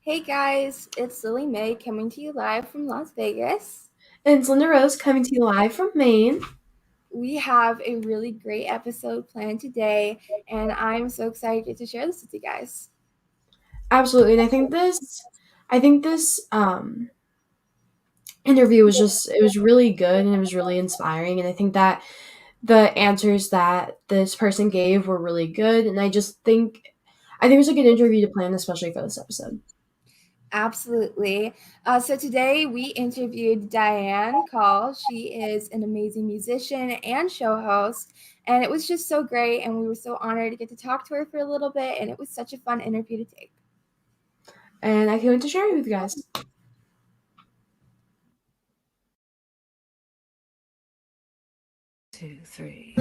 Hey guys, it's Lilly May coming to you live from Las Vegas. And it's LindaRose coming to you live from Maine. We have a really great episode planned today, and I'm so excited to share this with you guys. Absolutely, and I think this interview was really good and it was really inspiring, and I think that the answers that this person gave were really good, and I think it was a good interview to plan, especially for this episode. Absolutely. So today we interviewed Diane Call. She is an amazing musician and show host, and it was just so great, and we were so honored to get to talk to her for a little bit, and it was such a fun interview to take. And I can't wait to share it with you guys. 2, 3.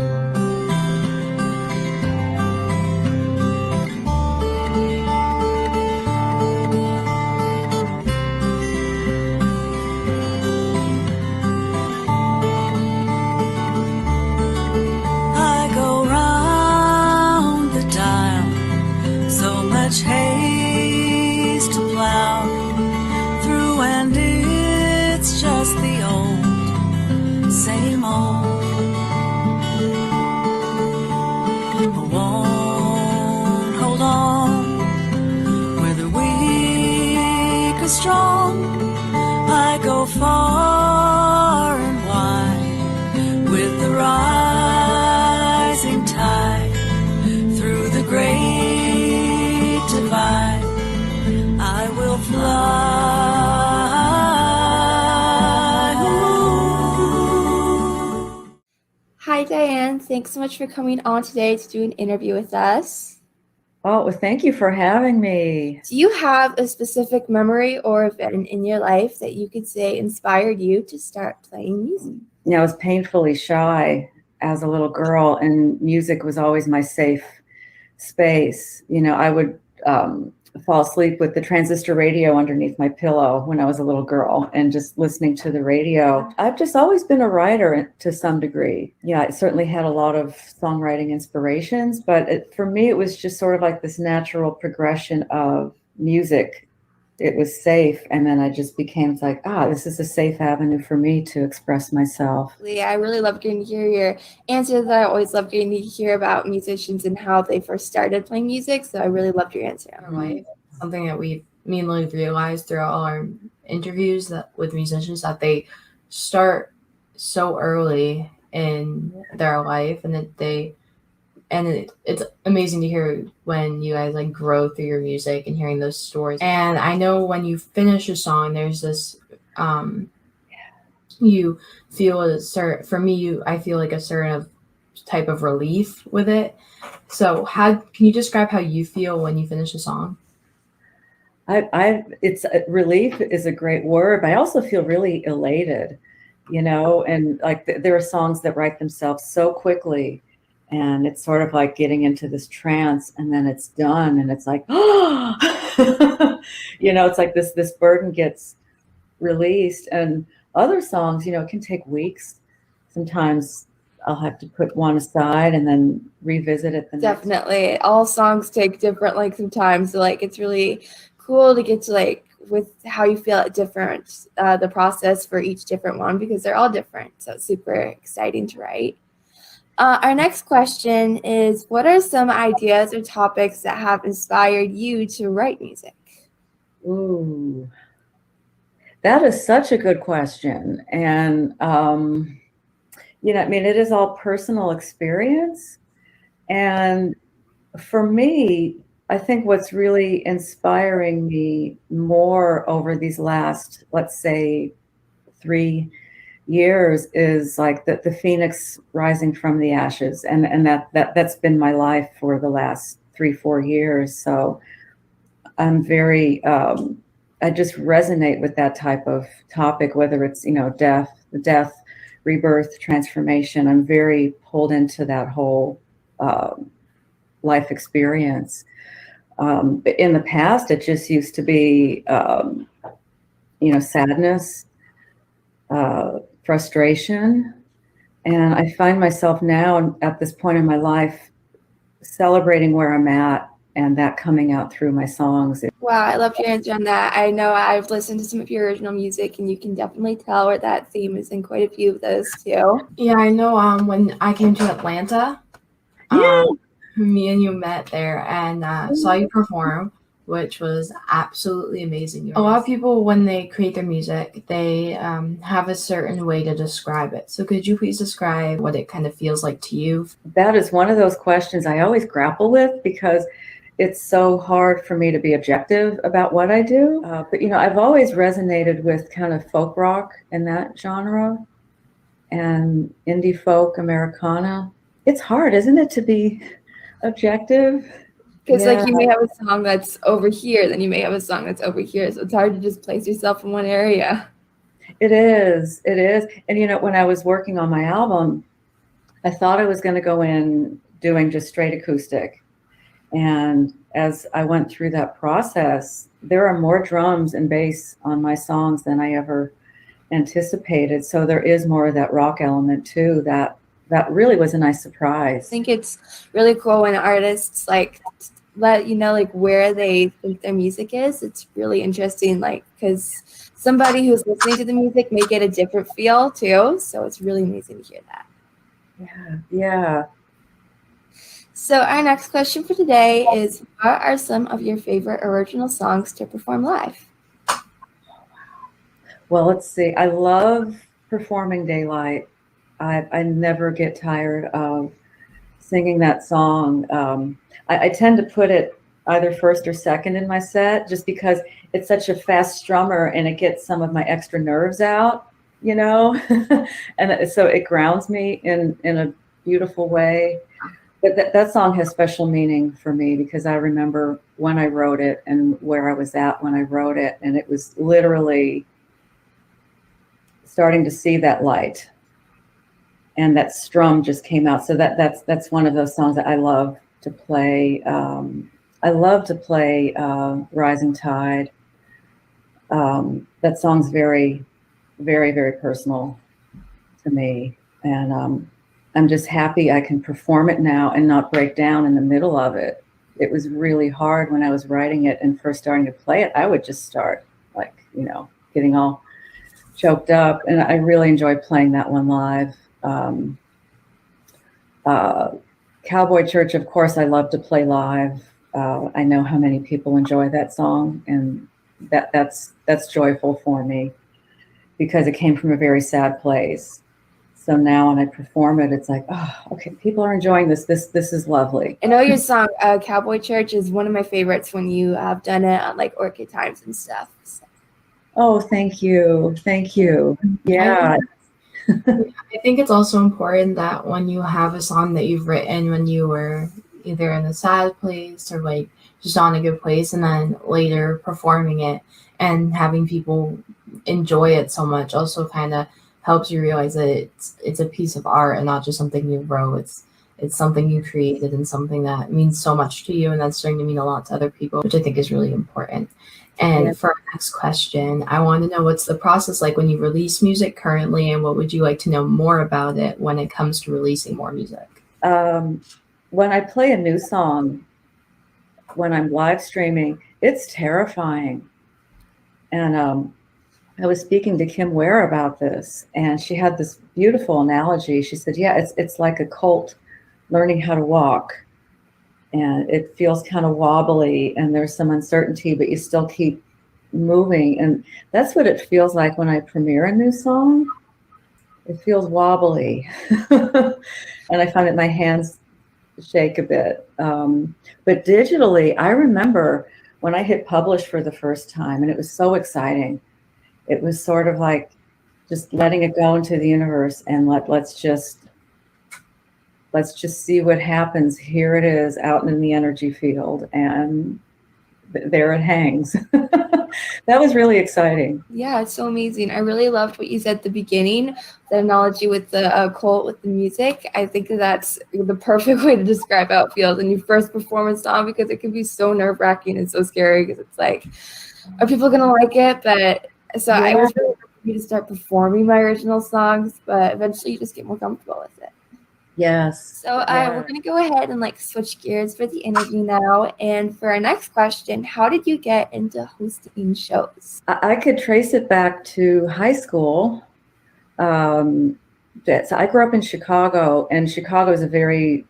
I go round the dial, so much haze to plow through, and it's just the old, same old. I won't hold on where the weak are strong. I go far and wide with the rising tide through the great divide. I will fly. Hi, Diane. Thanks so much for coming on today to do an interview with us. Oh, thank you for having me. Do you have a specific memory or event in your life that you could say inspired you to start playing music? I was painfully shy as a little girl, and music was always my safe space. I would fall asleep with the transistor radio underneath my pillow when I was a little girl and just listening to the radio. I've just always been a writer to some degree. Yeah, I certainly had a lot of songwriting inspirations, but for me, it was just sort of like this natural progression of music. It was safe, and then I just became like, this is a safe avenue for me to express myself. Yeah, I really love getting to hear your answer. That I always love getting to hear about musicians and how they first started playing music, so I really loved your answer. Right. Something that me and Lily realized throughout all our interviews that with musicians, that they start so early in their life, and it's amazing to hear when you guys like grow through your music and hearing those stories. And I know when you finish a song, there's this you feel for me, I feel like a certain type of relief with it. So can you describe how you feel when you finish a song? It's relief is a great word, but I also feel really elated, and like there are songs that write themselves so quickly, and it's sort of like getting into this trance, and then it's done, and it's like, oh, it's like this burden gets released. And other songs, it can take weeks. Sometimes I'll have to put one aside and then revisit it Definitely. All songs take different lengths of time. So like it's really cool to get to like with how you feel at different the process for each different one, because they're all different. So it's super exciting to write. Our next question is, what are some ideas or topics that have inspired you to write music? Ooh, that is such a good question. And it is all personal experience. And for me, I think what's really inspiring me more over these last, let's say, 3 years is like the phoenix rising from the ashes. And that's been my life for the last 3-4 years. So I'm very, I just resonate with that type of topic, whether it's, death, rebirth, transformation. I'm very pulled into that whole life experience. But in the past, it just used to be, sadness, frustration. And I find myself now at this point in my life celebrating where I'm at, and that coming out through my songs. Wow, I love your answer on that. I know I've listened to some of your original music, and you can definitely tell where that theme is in quite a few of those too. Yeah, I know. When I came to Atlanta, me and you met there and saw you perform, which was absolutely amazing. A lot of people, when they create their music, they have a certain way to describe it. So could you please describe what it kind of feels like to you? That is one of those questions I always grapple with, because it's so hard for me to be objective about what I do. But, I've always resonated with kind of folk rock and that genre, and indie folk, Americana. It's hard, isn't it, to be objective? Because like you may have a song that's over here, then you may have a song that's over here. So it's hard to just place yourself in one area. It is. And, when I was working on my album, I thought I was going to go in doing just straight acoustic. And as I went through that process, there are more drums and bass on my songs than I ever anticipated. So there is more of that rock element too. That really was a nice surprise. I think it's really cool when artists like let you know like where they think their music is. It's really interesting, like because somebody who's listening to the music may get a different feel too. So it's really amazing to hear that. Yeah. So our next question for today is, what are some of your favorite original songs to perform live? Well, let's see. I love performing Daylight. I never get tired of singing that song. I tend to put it either first or second in my set, just because it's such a fast strummer and it gets some of my extra nerves out, and so it grounds me in a beautiful way. But that song has special meaning for me, because I remember when I wrote it and where I was at when I wrote it, and it was literally starting to see that light, and that strum just came out. So that's one of those songs that I love to play. I love to play Rising Tide. That song's very, very, very personal to me, and I'm just happy I can perform it now and not break down in the middle of it. It was really hard when I was writing it and first starting to play it. I would just start getting all choked up, and I really enjoy playing that one live. Cowboy Church, of course, I love to play live. I know how many people enjoy that song, and that's joyful for me, because it came from a very sad place. So now when I perform it, it's like, oh, okay, people are enjoying this. This is lovely. I know your song Cowboy Church is one of my favorites when you have done it on like Orchid Times and stuff. So. Oh, thank you. Thank you. Yeah. I think it's also important that when you have a song that you've written when you were either in a sad place or like just on a good place, and then later performing it and having people enjoy it so much also kind of helps you realize that it's a piece of art and not just something you wrote. It's something you created and something that means so much to you, and that's starting to mean a lot to other people, which I think is really important. And for our next question, I want to know what's the process like when you release music currently, and what would you like to know more about it when it comes to releasing more music? When I play a new song, when I'm live streaming, it's terrifying. And I was speaking to Kim Ware about this, and she had this beautiful analogy. She said, yeah, it's like a colt learning how to walk. And it feels kind of wobbly and there's some uncertainty, but you still keep moving. And that's what it feels like when I premiere a new song. It feels wobbly. And I find that my hands shake a bit. But digitally, I remember when I hit publish for the first time, and it was so exciting. It was sort of like just letting it go into the universe and let's just see what happens. Here it is out in the energy field, and there it hangs. That was really exciting. Yeah, it's so amazing. I really loved what you said at the beginning, the analogy with the cult with the music. I think that's the perfect way to describe how it feels when you first perform a song, because it can be so nerve-wracking and so scary, because it's like, are people going to like it? But so yeah. I was really happy to start performing my original songs, but eventually you just get more comfortable with it. Yes. So we're going to go ahead and like switch gears for the interview now. And for our next question, how did you get into hosting shows? I could trace it back to high school. So I grew up in Chicago, and Chicago is a very,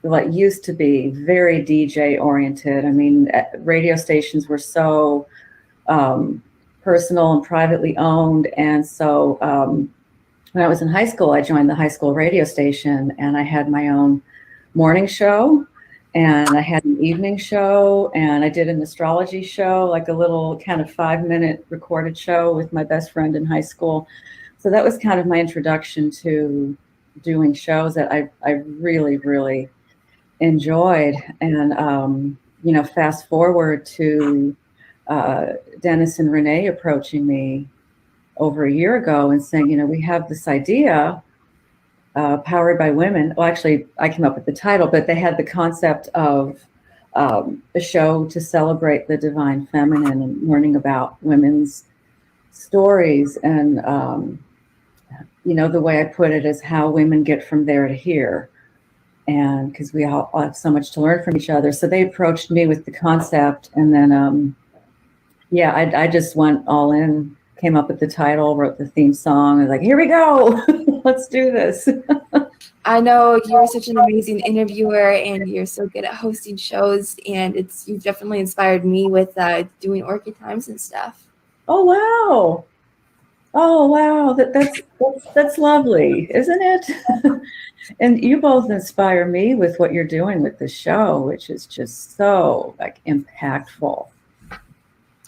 like, used to be very DJ oriented. I mean, radio stations were so personal and privately owned. And so when I was in high school, I joined the high school radio station, and I had my own morning show, and I had an evening show, and I did an astrology show, like a little kind of 5-minute recorded show with my best friend in high school. So that was kind of my introduction to doing shows that I really, really enjoyed. And, fast forward to Dennis and Renee approaching me over a year ago and saying, we have this idea, Powered by Women. Well, actually, I came up with the title, but they had the concept of a show to celebrate the divine feminine and learning about women's stories. And, the way I put it is how women get from there to here. And because we all have so much to learn from each other. So they approached me with the concept. And then, I just went all in. Came up with the title, wrote the theme song. I was like, here we go. Let's do this. I know you're such an amazing interviewer, and you're so good at hosting shows, and you've definitely inspired me with doing Orchid Times and stuff. Oh, wow. That's lovely, isn't it? And you both inspire me with what you're doing with the show, which is just so impactful.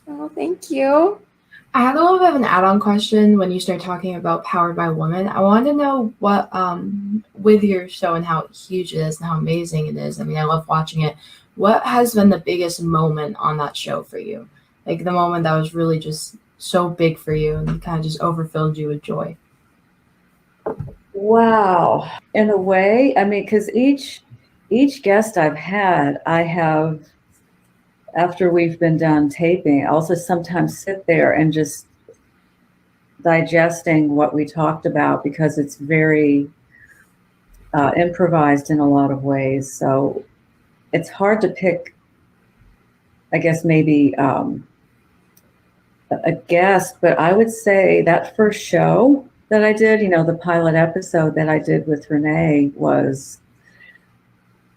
Oh, thank you. I had a little bit of an add-on question when you start talking about Powered by Women. I wanted to know what, with your show and how huge it is and how amazing it is. I mean, I love watching it. What has been the biggest moment on that show for you? Like the moment that was really just so big for you and kind of just overfilled you with joy? Wow. In a way, I mean, because each guest I've had, I have, after we've been done taping, I also sometimes sit there and just digesting what we talked about, because it's very improvised in a lot of ways. So it's hard to pick, I guess, maybe a guest, but I would say that first show that I did, the pilot episode that I did with Renee,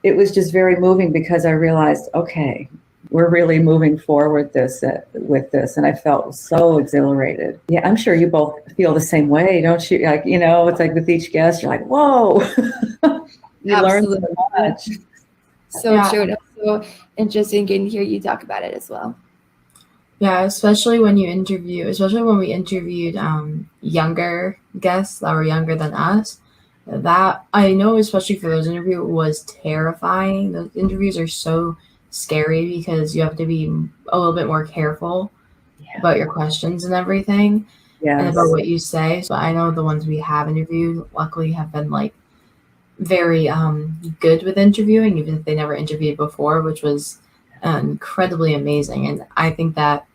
it was just very moving, because I realized, okay, we're really moving forward with this, and I felt so exhilarated. Yeah, I'm sure you both feel the same way, don't you? Like, it's like with each guest, you're like, whoa, you learn so much. So true. It's so interesting getting to hear you talk about it as well. Yeah, especially when we interviewed younger guests that were younger than us. That I know, especially for those interviews, was terrifying. Those interviews are so scary because you have to be a little bit more careful about your questions and everything, and about what you say. So I know the ones we have interviewed, luckily, have been like very good with interviewing, even if they never interviewed before, which was incredibly amazing. And I think that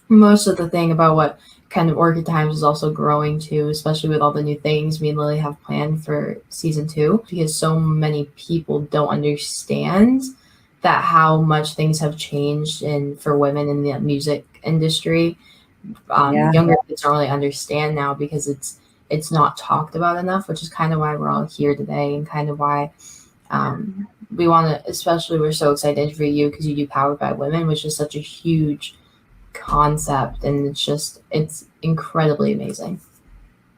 most of the thing about what kind of Orchid Times is also growing to, especially with all the new things me and Lily have planned for season 2, because so many people don't understand that how much things have changed for women in the music industry. Younger kids don't really understand now because it's not talked about enough, which is kind of why we're all here today, and kind of why we want to, especially we're so excited to interview you because you do Powered by Women, which is such a huge concept, and it's incredibly amazing.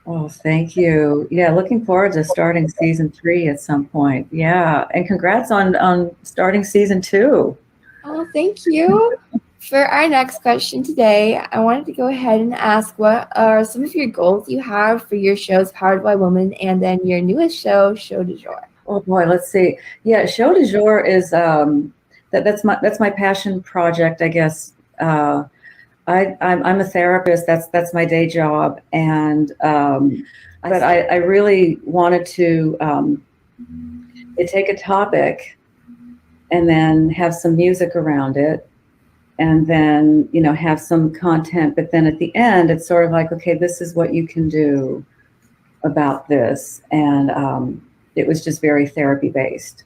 Oh, thank you. Yeah, looking forward to starting season 3 at some point. Yeah, and congrats on starting season 2. Oh, thank you. For our next question today, I wanted to go ahead and ask, what are some of your goals you have for your shows Powered by Women and then your newest show, Show du Jour? Oh boy, let's see. Yeah, Show du Jour is that's my passion project, I guess. I'm a therapist. That's my day job, and but I really wanted to take a topic and then have some music around it, and then have some content. But then at the end, it's sort of like, okay, this is what you can do about this, and it was just very therapy based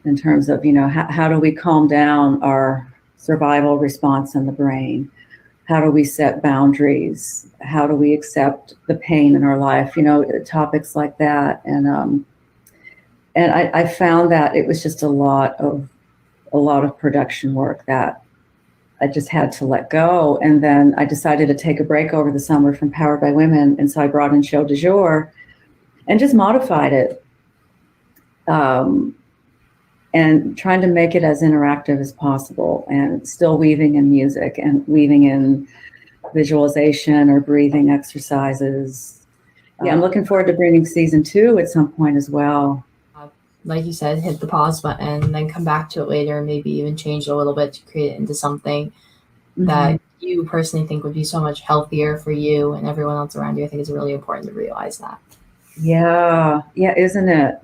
in terms of how do we calm down our survival response in the brain. How do we set boundaries? How do we accept the pain in our life? Topics like that. And I found that it was just a lot of production work that I just had to let go. And then I decided to take a break over the summer from Powered by Women. And so I brought in Show du Jour and just modified it. And trying to make it as interactive as possible, and still weaving in music and weaving in visualization or breathing exercises. Yeah, I'm looking forward to bringing season 2 at some point as well. Like you said, hit the pause button and then come back to it later, and maybe even change it a little bit to create it into something that you personally think would be so much healthier for you and everyone else around you. I think it's really important to realize that. Yeah, isn't it?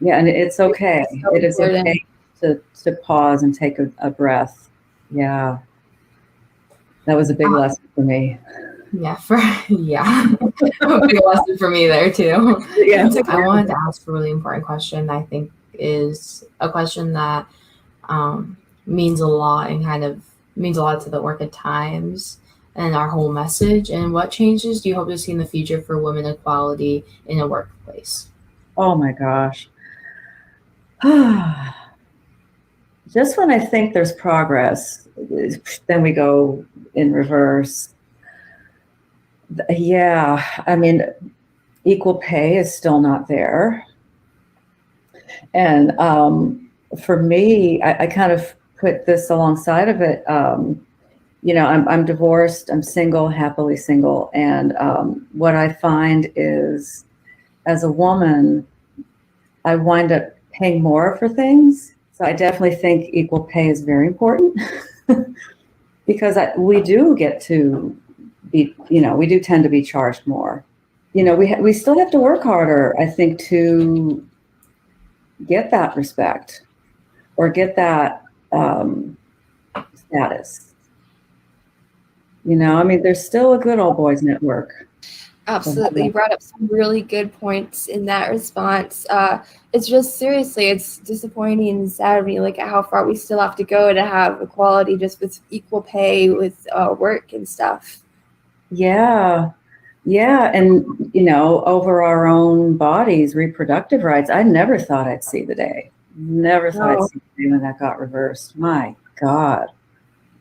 Yeah, and it's okay. It is okay to pause and take a breath. Yeah. That was a big lesson for me. Yeah, a big lesson for me there too. Yeah. I wanted to ask a really important question. I think is a question that means a lot and kind of means a lot to the Orchid Times and our whole message. And what changes do you hope to see in the future for women equality in a workplace? Oh my gosh. Just when I think there's progress, then we go in reverse. Yeah, I mean, equal pay is still not there. And for me, I kind of put this alongside of it. I'm divorced, I'm single, happily single. And what I find is, as a woman, I wind up paying more for things. So I definitely think equal pay is very important because we do get to be, we do tend to be charged more. We still have to work harder, I think, to get that respect or get that status. There's still a good old boys network. Absolutely. You brought up some really good points in that response. It's just, seriously, it's disappointing and sad to me, like how far we still have to go to have equality just with equal pay with work and stuff. Yeah. And, over our own bodies, reproductive rights, I never thought I'd see the day. Never thought I'd see the day when that got reversed. My God.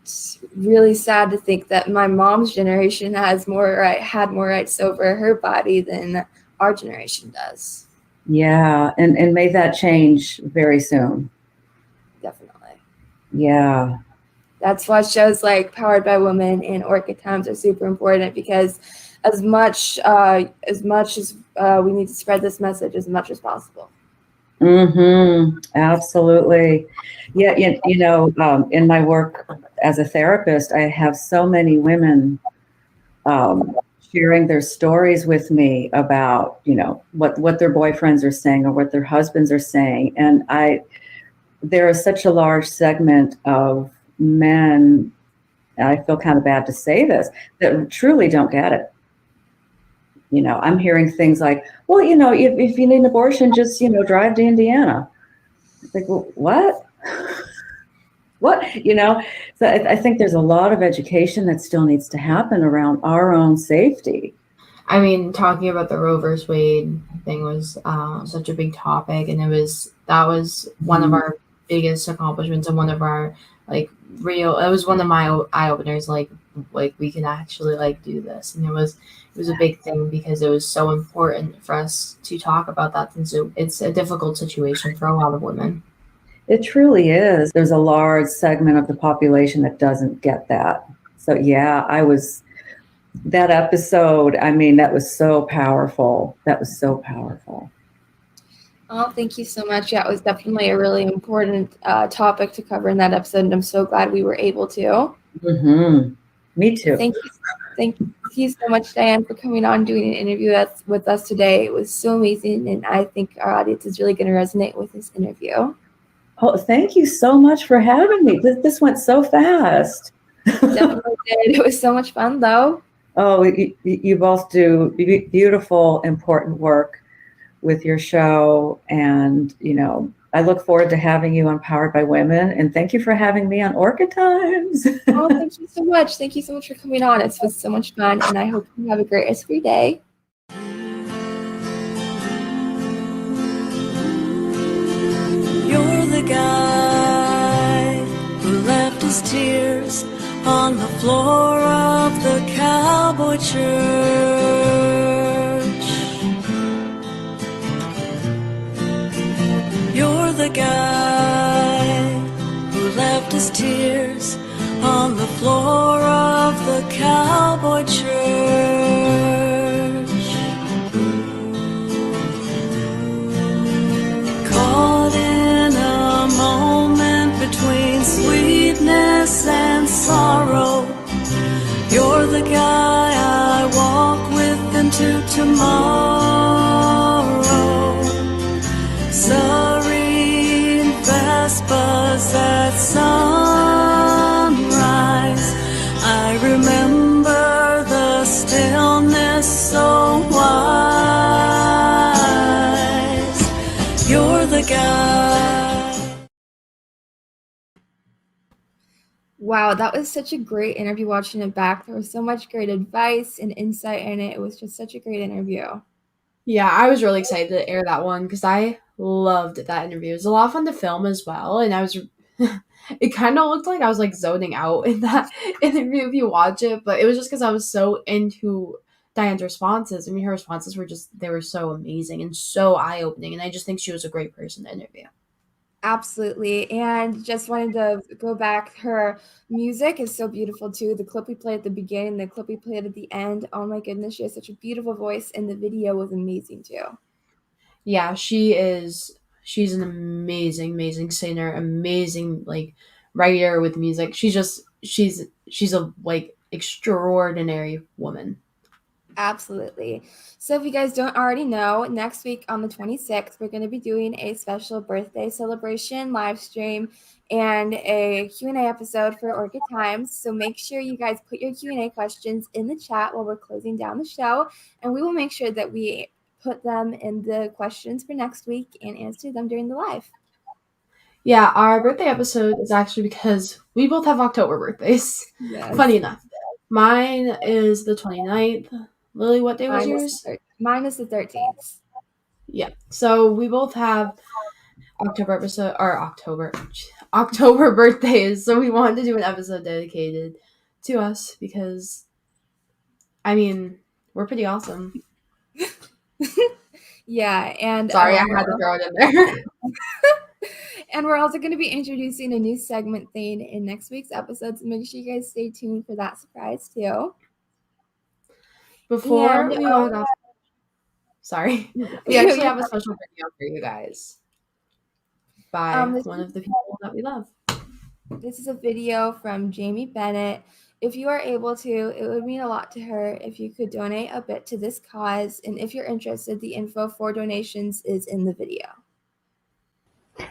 It's really sad to think that my mom's generation had more rights over her body than our generation does. Yeah, and may that change very soon. Definitely. Yeah. That's why shows like Powered by Women and Orchid Times are super important, because as much as we need to spread this message as much as possible. Absolutely. Yeah, in my work as a therapist, I have so many women sharing their stories with me about, what their boyfriends are saying or what their husbands are saying. And there is such a large segment of men, and I feel kind of bad to say this, that truly don't get it. I'm hearing things like, well, if you need an abortion, just, drive to Indiana. It's like, well, what? What? So I think there's a lot of education that still needs to happen around our own safety. I mean, talking about the Roe versus Wade thing was such a big topic, and that was one of our biggest accomplishments, and one of our it was one of my eye openers. Like we can actually do this, and it was a big thing because it was so important for us to talk about that, and so it's a difficult situation for a lot of women. It truly is. There's a large segment of the population that doesn't get that. So yeah, that episode, that was so powerful. Oh, thank you so much. Yeah, it was definitely a really important topic to cover in that episode, and I'm so glad we were able to. Me too. Thank you so much, Diane, for coming on, doing an interview with us today. It was so amazing, and I think our audience is really going to resonate with this interview. Oh, thank you so much for having me. This went so fast. Definitely did. It was so much fun, though. Oh, you both do beautiful, important work with your show. And, I look forward to having you on Powered by Women. And thank you for having me on Orchid Times. Oh, thank you so much. Thank you so much for coming on. It was so much fun. And I hope you have a great rest of your day. You're the guy who left his tears on the floor of the cowboy church. You're the guy who left his tears on the floor of the cowboy church. Caught in a moment between sweetness and sorrow, you're the guy I walk with into tomorrow. Serene Vespas at sunrise, I remember the stillness so wise. You're the guy. Wow, that was such a great interview watching it back. There was so much great advice and insight in it. It was just such a great interview. Yeah, I was really excited to air that one because I loved that interview. It was a lot of fun to film as well, and it kind of looked like I was zoning out in that interview if you watch it, but it was just because I was so into Diane's responses. I mean, her responses they were so amazing and so eye-opening, and I just think she was a great person to interview. Absolutely. And just wanted to go back, her music is so beautiful too. The clip we played at the beginning, the clip we played at the end, oh my goodness, she has such a beautiful voice, and the video was amazing too. Yeah, she's an amazing singer, amazing writer with music. She's a extraordinary woman. Absolutely. So if you guys don't already know, next week on the 26th, we're going to be doing a special birthday celebration live stream and a Q&A episode for Orchid Times. So make sure you guys put your Q&A questions in the chat while we're closing down the show, and we will make sure that we put them in the questions for next week and answer them during the live. Yeah, our birthday episode is actually because we both have October birthdays. Yes. Funny enough. Mine is the 29th. Lily, what day was yours? Mine is the 13th. Yeah. So we both have October October birthdays, so we wanted to do an episode dedicated to us because, I mean, we're pretty awesome. Yeah, and Sorry, I had to throw it in there. and we're also going to be introducing a new segment thing in next week's episode, so make sure you guys stay tuned for that surprise too. Before we log off, sorry, we actually have a special video for you guys by one of the people that we love. This is a video from Jamie Bennett. If you are able to, it would mean a lot to her if you could donate a bit to this cause. And if you're interested, the info for donations is in the video.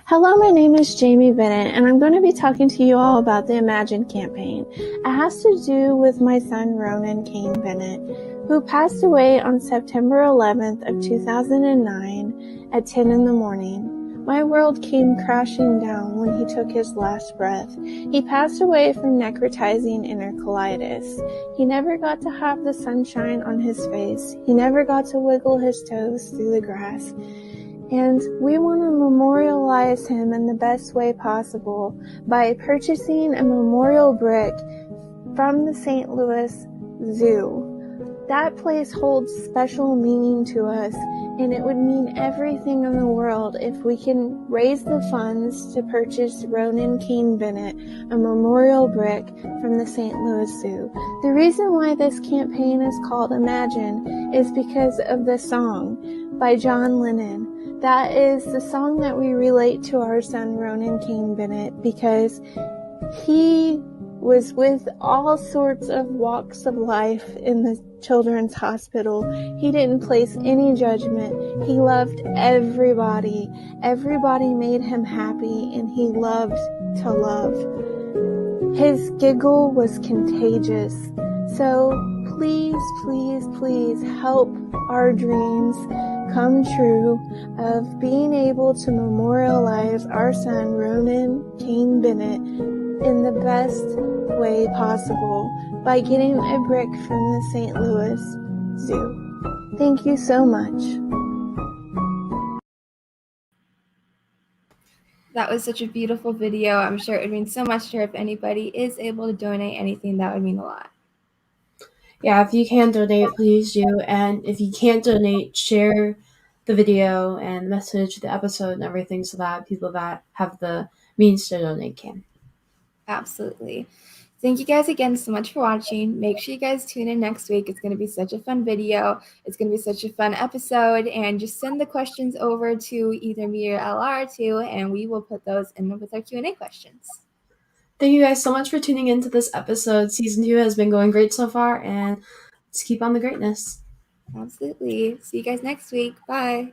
Hello, my name is Jamie Bennett, and I'm going to be talking to you all about the Imagine campaign. It has to do with my son, Ronan Kane Bennett, who passed away on September 11th of 2009 at 10 in the morning. My world came crashing down when he took his last breath. He passed away from necrotizing enterocolitis. He never got to have the sunshine on his face. He never got to wiggle his toes through the grass. And we want to memorialize him in the best way possible by purchasing a memorial brick from the St. Louis Zoo. That place holds special meaning to us, and it would mean everything in the world if we can raise the funds to purchase Ronan Kane Bennett a memorial brick from the St. Louis Zoo. The reason why this campaign is called Imagine is because of the song by John Lennon. That is the song that we relate to our son Ronan Kane Bennett because he was with all sorts of walks of life in the children's hospital. He didn't place any judgment. He loved everybody. Everybody made him happy, and he loved to love. His giggle was contagious. So please, please, please help our dreams come true of being able to memorialize our son Ronan Kane Bennett in the best way possible by getting a brick from the St. Louis Zoo. Thank you so much. That was such a beautiful video. I'm sure it would mean so much to her. If anybody is able to donate anything, that would mean a lot. Yeah, if you can donate, please do. And if you can't donate, share the video and message the episode and everything so that people that have the means to donate can. Absolutely. Thank you guys again so much for watching. Make sure you guys tune in next week. It's going to be such a fun video. It's going to be such a fun episode. And just send the questions over to either me or LR2, and we will put those in with our Q&A questions. Thank you guys so much for tuning into this episode. Season 2 has been going great so far, and let's keep on the greatness. Absolutely. See you guys next week. Bye.